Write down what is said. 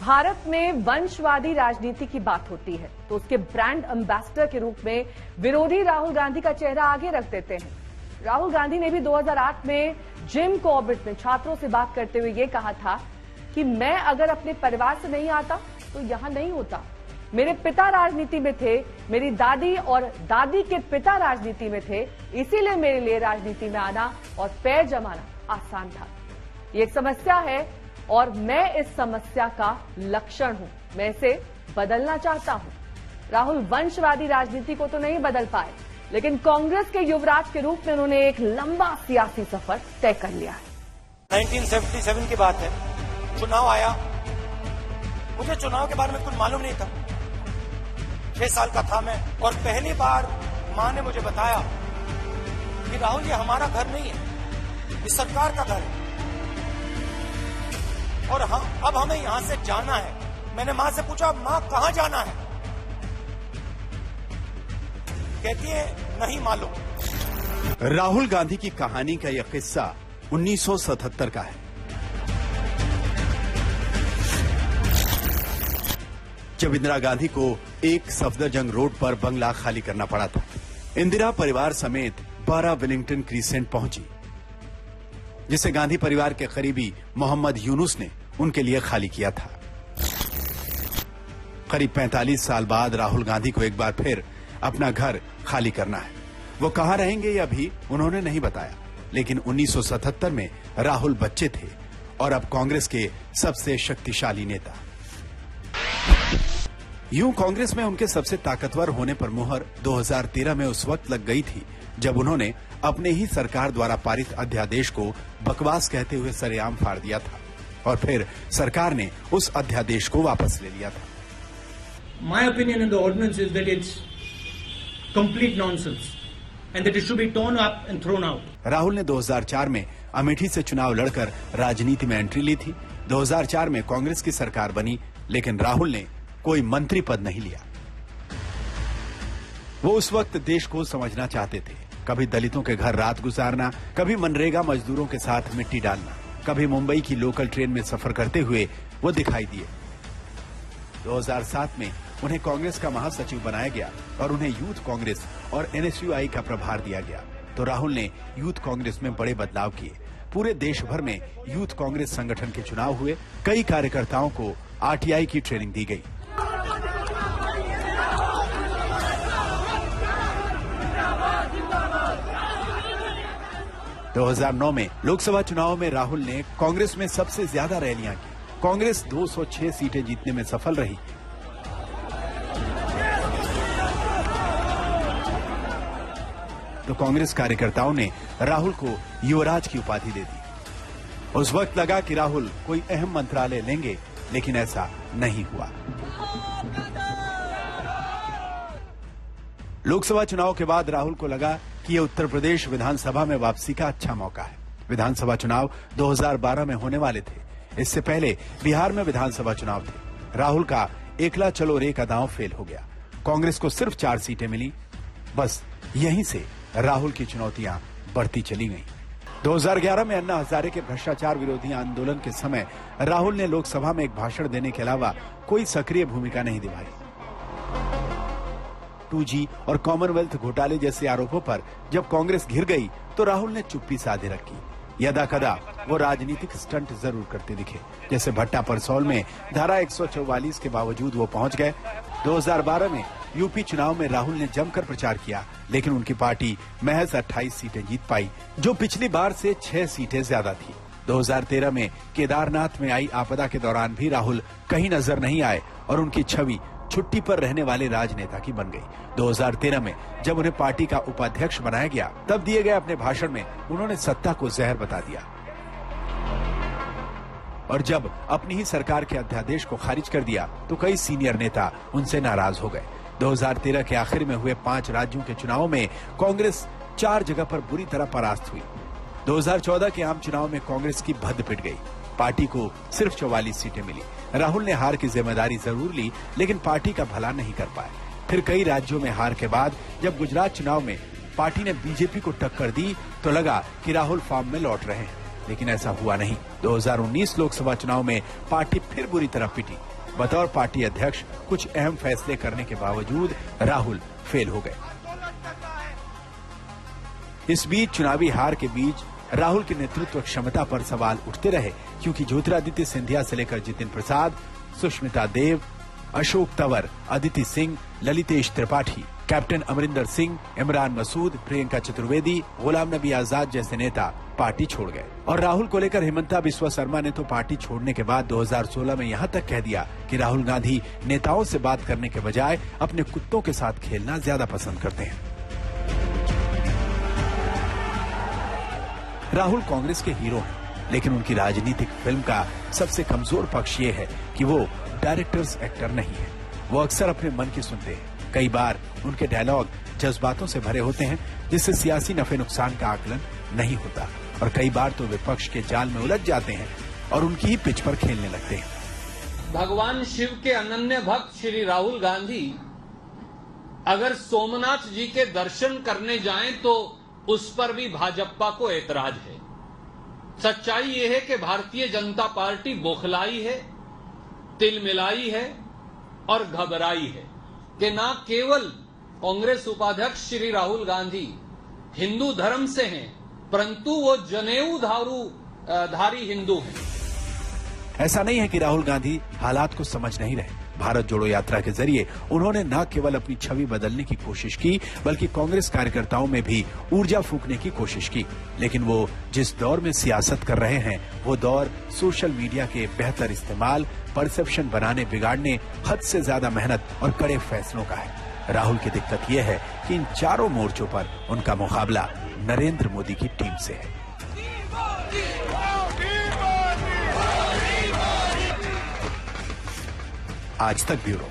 भारत में वंशवादी राजनीति की बात होती है तो उसके ब्रांड एम्बेसडर के रूप में विरोधी राहुल गांधी का चेहरा आगे रख देते हैं। राहुल गांधी ने भी 2008 में जिम कॉर्बेट में छात्रों से बात करते हुए ये कहा था कि मैं अगर अपने परिवार से नहीं आता तो यहां नहीं होता। मेरे पिता राजनीति में थे, मेरी दादी और दादी के पिता राजनीति में थे, इसीलिए मेरे लिए राजनीति में आना और पैर जमाना आसान था। ये एक समस्या है और मैं इस समस्या का लक्षण हूं। मैं इसे बदलना चाहता हूं। राहुल वंशवादी राजनीति को तो नहीं बदल पाए, लेकिन कांग्रेस के युवराज के रूप में उन्होंने एक लंबा सियासी सफर तय कर लिया है। 1977 की बात है, चुनाव आया। मुझे चुनाव के बारे में कुछ मालूम नहीं था। 6 साल का था मैं, और पहली बार मां ने मुझे बताया कि राहुल ये हमारा घर नहीं है, ये सरकार का घर है और अब हमें यहां से जाना है। मैंने मां से पूछा, मां कहां जाना है? कहती है नहीं मालूम। राहुल गांधी की कहानी का यह किस्सा 1977 का है, जब इंदिरा गांधी को एक सफदरजंग रोड पर बंगला खाली करना पड़ा था। इंदिरा परिवार समेत 12 विलिंगटन क्रीसेंट पहुंची, जिसे गांधी परिवार के करीबी मोहम्मद यूनुस ने उनके लिए खाली किया था। करीब 45 साल बाद राहुल गांधी को एक बार फिर अपना घर खाली करना है। वो कहां रहेंगे यह भी उन्होंने नहीं बताया, लेकिन 1977 में राहुल बच्चे थे और अब कांग्रेस के सबसे शक्तिशाली नेता। यूं कांग्रेस में उनके सबसे ताकतवर होने पर मुहर 2013 में उस वक्त लग गई थी जब उन्होंने अपने ही सरकार द्वारा पारित अध्यादेश को बकवास कहते हुए सरेआम फाड़ दिया था और फिर सरकार ने उस अध्यादेश को वापस ले लिया था। My opinion on the ordinance is that it's complete nonsense and that it should be torn up and thrown out. Rahul ने 2004 में अमेठी से चुनाव लड़कर राजनीति में एंट्री ली थी। 2004 में कांग्रेस की सरकार बनी, लेकिन राहुल ने कोई मंत्री पद नहीं लिया। वो उस वक्त देश को समझना चाहते थे। कभी दलितों के घर रात गुजारना, कभी मनरेगा मजदूरों के साथ मिट्टी डालना, कभी मुंबई की लोकल ट्रेन में सफर करते हुए वो दिखाई दिए। 2007 में उन्हें कांग्रेस का महासचिव बनाया गया और उन्हें यूथ कांग्रेस और एनएसयूआई का प्रभार दिया गया। तो राहुल ने यूथ कांग्रेस में बड़े बदलाव किए। पूरे देश भर में यूथ कांग्रेस संगठन के चुनाव हुए। कई कार्यकर्ताओं को आरटीआई की ट्रेनिंग दी गई। दो 2009 में लोकसभा चुनाव में राहुल ने कांग्रेस में सबसे ज्यादा रैलियां की। कांग्रेस 206 सीटें जीतने में सफल रही। तो कांग्रेस कार्यकर्ताओं ने राहुल को युवराज की उपाधि दे दी। उस वक्त लगा कि राहुल कोई अहम मंत्रालय लेंगे, लेकिन ऐसा नहीं हुआ। लोकसभा चुनाव के बाद राहुल को लगा कि यह उत्तर प्रदेश विधानसभा में वापसी का अच्छा मौका है। विधानसभा चुनाव 2012 में होने वाले थे। इससे पहले बिहार में विधानसभा चुनाव थे। राहुल का एकला चलो रे का दांव फेल हो गया। कांग्रेस को सिर्फ 4 सीटें मिली। बस यहीं से राहुल की चुनौतियां बढ़ती चली गईं। 2011 में अन्ना हजारे के भ्रष्टाचार विरोधी आंदोलन के समय राहुल ने लोकसभा में एक भाषण देने के अलावा कोई सक्रिय भूमिका नहीं निभाई। 2G और कॉमनवेल्थ घोटाले जैसे आरोपों पर जब कांग्रेस घिर गई तो राहुल ने चुप्पी साधे रखी। यदा कदा वो राजनीतिक स्टंट जरूर करते दिखे, जैसे भट्टा परसौल में धारा 144 के बावजूद वो पहुंच गए। 2012 में यूपी चुनाव में राहुल ने जमकर प्रचार किया, लेकिन उनकी पार्टी महज 28 सीटें जीत पाई, जो पिछली बार से 6 सीटें ज्यादा थी। 2013 में केदारनाथ में आई आपदा के दौरान भी राहुल कहीं नजर नहीं आए और उनकी छवि छुट्टी पर रहने वाले राजनेता की बन गई। 2013 में जब उन्हें पार्टी का उपाध्यक्ष बनाया गया, तब दिए गए अपने भाषण में उन्होंने सत्ता को जहर बता दिया और जब अपनी ही सरकार के अध्यादेश को खारिज कर दिया तो कई सीनियर नेता उनसे नाराज हो गए। 2013 के आखिर में हुए 5 राज्यों के चुनाव में कांग्रेस 4 जगह पर बुरी तरह परास्त हुई। 2014 के आम चुनाव में कांग्रेस की भद्द पिट गई। पार्टी को सिर्फ 44 सीटें मिली। राहुल ने हार की जिम्मेदारी जरूर ली, लेकिन पार्टी का भला नहीं कर पाए। फिर कई राज्यों में हार के बाद जब गुजरात चुनाव में पार्टी ने बीजेपी को टक्कर दी तो लगा कि राहुल फॉर्म में लौट रहे हैं। लेकिन ऐसा हुआ नहीं। 2019 लोकसभा चुनाव में पार्टी फिर बुरी तरह पिटी। बतौर पार्टी अध्यक्ष कुछ अहम फैसले करने के बावजूद राहुल फेल हो गए। इस बीच चुनावी हार के बीच राहुल की नेतृत्व क्षमता पर सवाल उठते रहे, क्योंकि ज्योतिरादित्य सिंधिया से लेकर जितिन प्रसाद, सुष्मिता देव, अशोक तंवर, अदिति सिंह, ललितेश त्रिपाठी, कैप्टन अमरिंदर सिंह, इमरान मसूद, प्रियंका चतुर्वेदी, गुलाम नबी आजाद जैसे नेता पार्टी छोड़ गए। और राहुल को लेकर हिमंता बिस्वा शर्मा ने तो पार्टी छोड़ने के बाद 2016 में यहां तक कह दिया कि राहुल गांधी नेताओं से बात करने के बजाय अपने कुत्तों के साथ खेलना ज्यादा पसंद करते हैं। राहुल कांग्रेस के हीरो हैं, लेकिन उनकी राजनीतिक फिल्म का सबसे कमजोर पक्ष ये है कि वो डायरेक्टर्स एक्टर नहीं है। वो अक्सर अपने मन की सुनते हैं। कई बार उनके डायलॉग जज्बातों से भरे होते हैं, जिससे सियासी नफे नुकसान का आकलन नहीं होता, और कई बार तो विपक्ष के जाल में उलझ जाते हैं और उनकी ही पिच पर खेलने लगते हैं। भगवान शिव के अनन्य भक्त श्री राहुल गांधी अगर सोमनाथ जी के दर्शन करने जाएं तो उस पर भी भाजपा को ऐतराज है। सच्चाई यह है कि भारतीय जनता पार्टी बौखलाई है, तिलमिलाई है और घबराई है कि न केवल कांग्रेस उपाध्यक्ष श्री राहुल गांधी हिंदू धर्म से हैं, परंतु वो जनेऊ धारी हिंदू हैं। ऐसा नहीं है कि राहुल गांधी हालात को समझ नहीं रहे। भारत जोड़ो यात्रा के जरिए उन्होंने न केवल अपनी छवि बदलने की कोशिश की, बल्कि कांग्रेस कार्यकर्ताओं में भी ऊर्जा फूंकने की कोशिश की। लेकिन वो जिस दौर में सियासत कर रहे हैं, वो दौर सोशल मीडिया के बेहतर इस्तेमाल, परसेप्शन बनाने बिगाड़ने, हद से ज्यादा मेहनत और कड़े फैसलों का है। राहुल की दिक्कत यह है कि इन चारों मोर्चों पर उनका मुकाबला नरेंद्र मोदी की टीम से है। आज तक ब्यूरो।